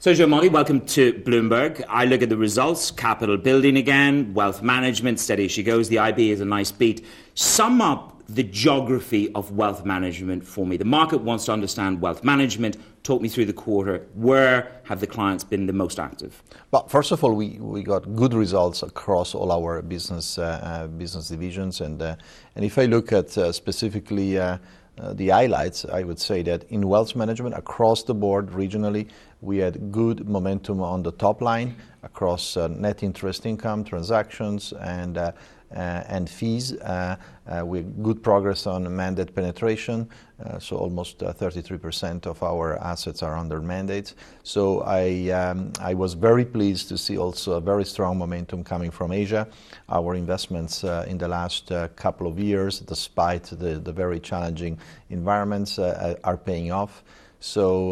Sergio, Ermotti, welcome to Bloomberg. I look at the results, capital building again, wealth management, steady as she goes. The IB is a nice beat. Sum up the geography of wealth management for me. The market wants to understand wealth management. Talk me through the quarter. Where have the clients been the most active? Well, first of all, we got good results across all our business divisions. And if I look at specifically the highlights, I would say that in wealth management, across the board, regionally, we had good momentum on the top line across net interest income, transactions, and fees. We had good progress on mandate penetration, so almost 33% of our assets are under mandates. So I was very pleased to see also a very strong momentum coming from Asia. Our investments in the last couple of years, despite the very challenging environments, are paying off. So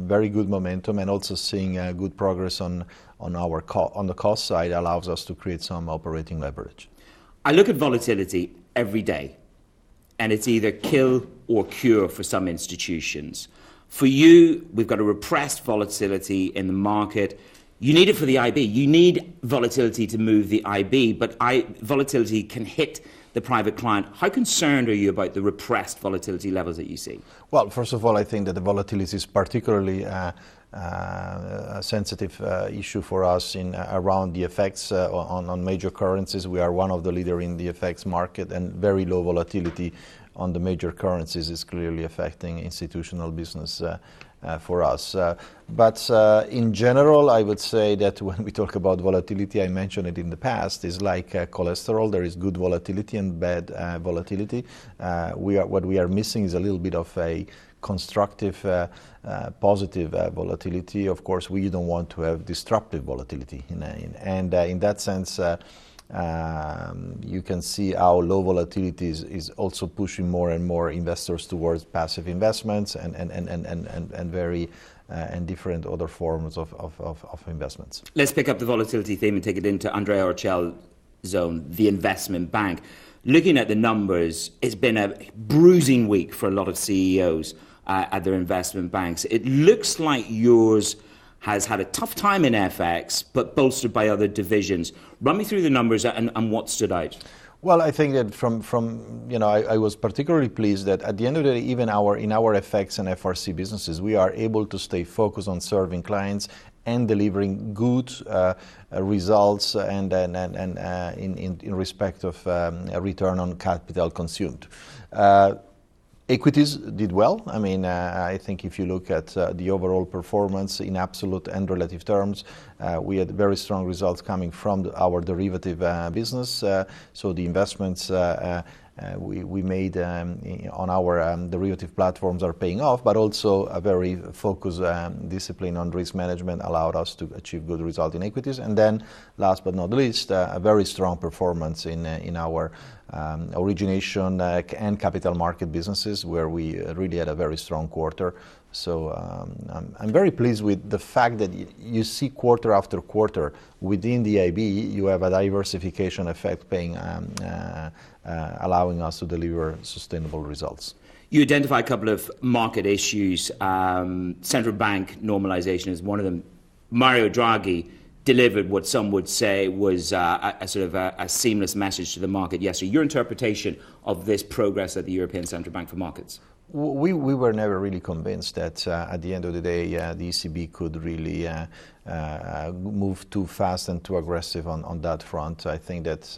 very good momentum, and also seeing good progress on the cost side allows us to create some operating leverage. I look at volatility every day, and it's either kill or cure for some institutions. For you, we've got a repressed volatility in the market. You need it for the IB. You need volatility to move the IB, but volatility can hit the private client. How concerned are you about the repressed volatility levels that you see? Well, first of all, I think that the volatility is particularly a sensitive issue for us around the effects on major currencies. We are one of the leaders in the FX market, and very low volatility on the major currencies is clearly affecting institutional business for us. But in general, I would say that when we talk about volatility, I mentioned it in the past, is like cholesterol. There is good volatility and bad volatility. What we are missing is a little bit of a constructive, positive volatility. Of course, we don't want to have disruptive volatility. And in that sense, you can see how low volatility is also pushing more and more investors towards passive investments and very and different other forms of investments. Let's pick up the volatility theme and take it into Andrea Orcel zone, the investment bank. Looking at the numbers, it's been a bruising week for a lot of CEOs at their investment banks. It looks like yours has had a tough time in FX, but bolstered by other divisions. Run me through the numbers and what stood out. Well, I think that I was particularly pleased that at the end of the day, even in our FX and FRC businesses, we are able to stay focused on serving clients and delivering good results and in respect of return on capital consumed. Equities did well. I mean, I think if you look at the overall performance in absolute and relative terms, we had very strong results coming from our derivative business. So the investments we made on our derivative platforms are paying off, but also a very focused discipline on risk management allowed us to achieve good results in equities. And then, last but not least, a very strong performance in our origination and capital market businesses, where we really had a very strong quarter. So I'm very pleased with the fact that you see quarter after quarter within the IB, you have a diversification effect allowing us to deliver sustainable results. You identify a couple of market issues. Central bank normalization is one of them. Mario Draghi delivered what some would say was a sort of a seamless message to the market yesterday. Your interpretation of this progress at the European Central Bank for Markets? We were never really convinced that at the end of the day the ECB could really move too fast and too aggressive on that front. I think that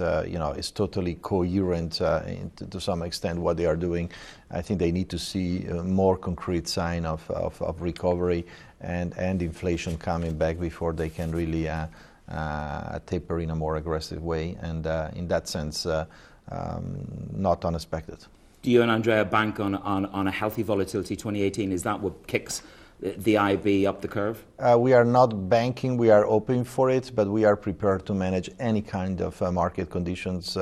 it's totally coherent to some extent what they are doing. I think they need to see more concrete sign of recovery and inflation coming back before they can really taper in a more aggressive way. And in that sense, not unexpected. Do you and Andrea bank on a healthy volatility 2018? Is that what kicks the IB up the curve? We are not banking, we are hoping for it, but we are prepared to manage any kind of market conditions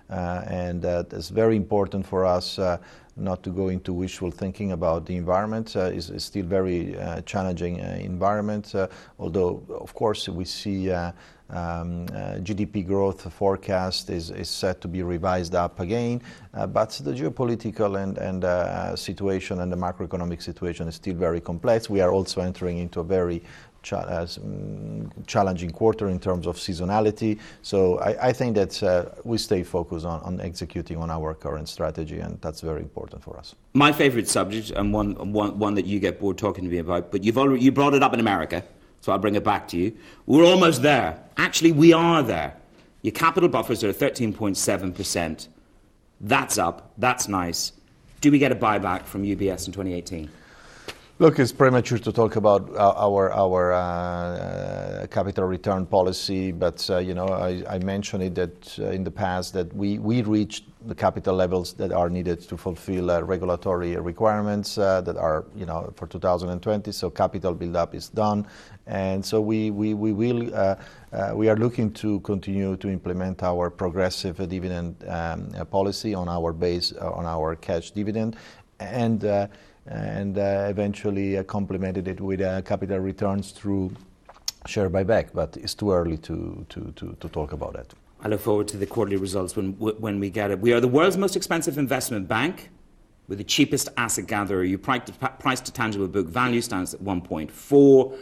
and it's very important for us not to go into wishful thinking about the environment. It's still very challenging environment, although of course we see GDP growth forecast is set to be revised up again, but the geopolitical and situation and the macroeconomic situation is still very complex. We are also entering into a very challenging quarter in terms of seasonality. So I think that we stay focused on executing on our current strategy, and that's very important for us. My favorite subject, and one that you get bored talking to me about, but you brought it up in America, so I'll bring it back to you. We're almost there. Actually, we are there. Your capital buffers are 13.7%. That's up. That's nice. Do we get a buyback from UBS in 2018? Look, it's premature to talk about our capital return policy, but I mentioned it that in the past that we reached the capital levels that are needed to fulfill regulatory requirements that are for 2020. So capital build-up is done, and so we are looking to continue to implement our progressive dividend policy on our base on our cash dividend, and eventually complemented it with capital returns through share buyback, but it's too early to talk about that. I look forward to the quarterly results when we get it. We are the world's most expensive investment bank with the cheapest asset gatherer. Your price to tangible book value stands at 1.4.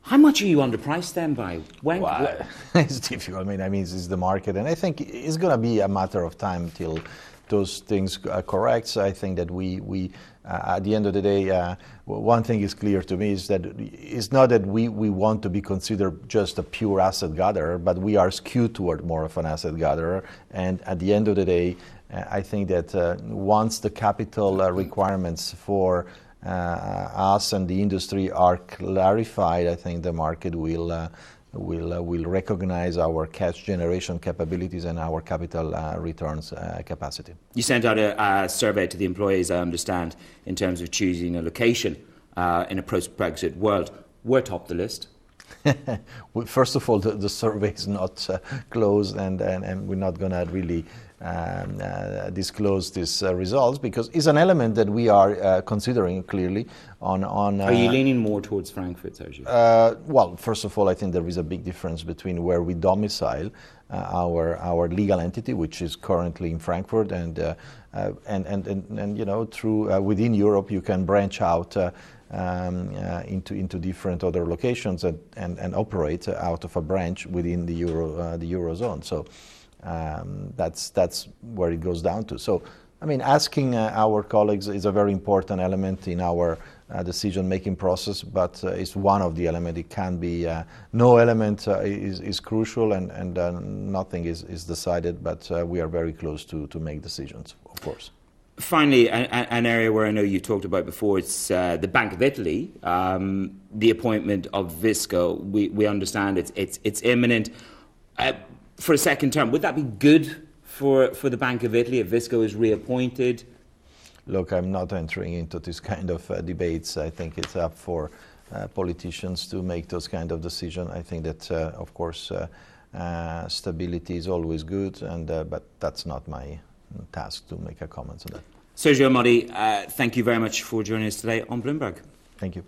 How much are you underpriced then by? It's difficult. I mean, this is the market, and I think it's going to be a matter of time till those things are correct. So I think that we at the end of the day, one thing is clear to me is that it's not that we want to be considered just a pure asset gatherer, but we are skewed toward more of an asset gatherer. And at the end of the day, I think that once the capital requirements for us and the industry are clarified, I think the market will recognize our cash generation capabilities and our capital returns capacity. You sent out a survey to the employees, I understand, in terms of choosing a location in a post-Brexit world. We're top the list. Well, first of all, the survey is not closed, and we're not going to really disclose these results, because it's an element that we are considering clearly. Are you leaning more towards Frankfurt, Sergio? Well, first of all, I think there is a big difference between where we domicile our legal entity, which is currently in Frankfurt, and through within Europe you can branch out into different other locations and operate out of a branch within the eurozone. So that's where it goes down to. So I mean, asking our colleagues is a very important element in our decision-making process, but it's one of the elements. It can be no element is crucial, and nothing is decided, but we are very close to make decisions, of course. Finally, an area where I know you talked about before, it's the Bank of Italy, the appointment of Visco. We understand it's imminent for a second term. Would that be good for the Bank of Italy if Visco is reappointed? Look, I'm not entering into this kind of debates. I think it's up for politicians to make those kind of decisions. I think that, of course, stability is always good, but that's not my task to make a comment on that. Sergio Ermotti, thank you very much for joining us today on Bloomberg. Thank you.